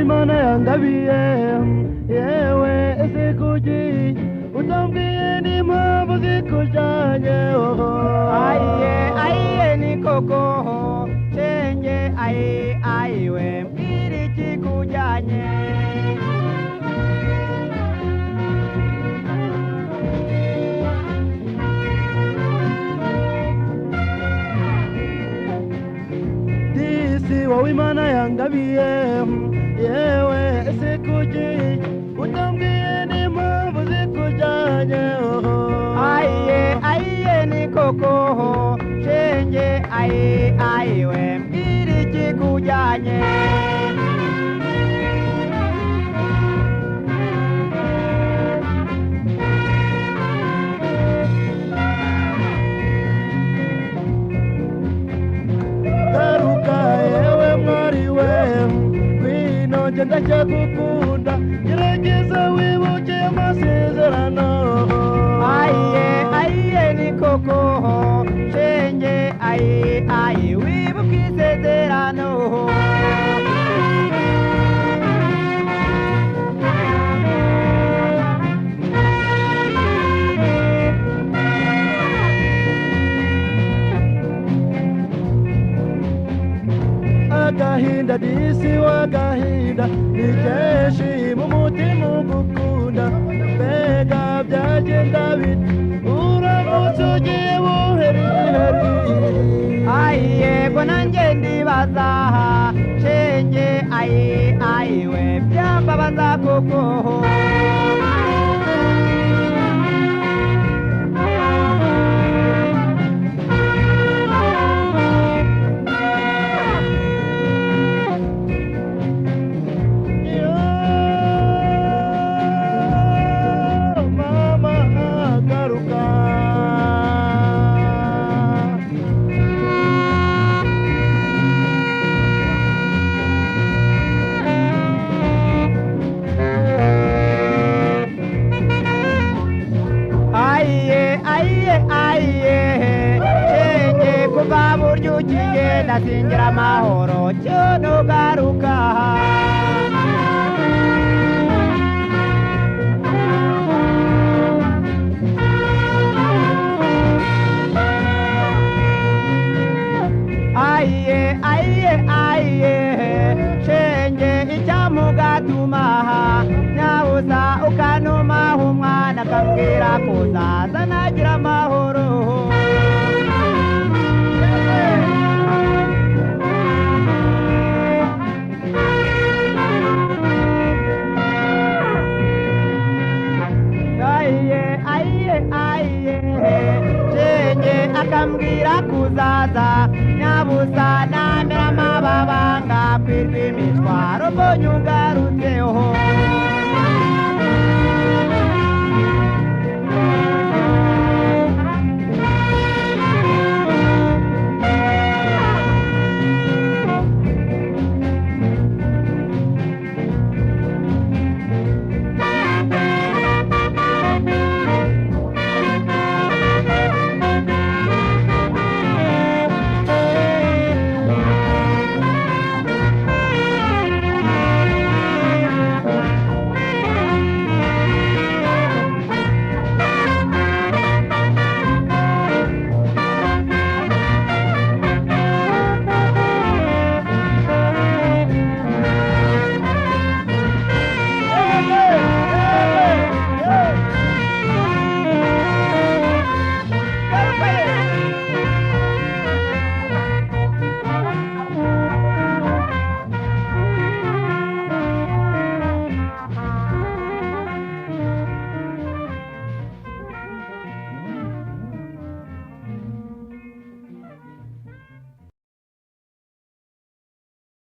Imana yangabiye yewe ese kuki utambwiye n'impamvu zikujyanye ayiye ni koko cenge ayiwe mbwira ikikujyanye disi wowe Imana yangabiye yewe ese kuki utambwiye n'impamvu zikujyanye ayiye ni koko cenge ayiwe mbwira ikikujyanye garuka yewe mwari we nje ndacyagukunda gerageza wibuke amasezerano ayiye ni koko cenge ayi wibuke isezerano agahinda disi w'agahinda ni kenshi mu mutima ugukunda mbega byagenda bite uramutse ugiye buheriheri yego nanjye ndibaza cenge ayiwe byambabaza koko ayiye cenge kuva buryo ukigenda singira amahoro cyo nugaruka ayiye cenge icyamugatuma nyabuza ukanumaho umwana akambwira kuzaza nagira amahoro ayiye cenge akambwira kuzaza nyabuza namera amababa ngakwirwa imitwaro mbonye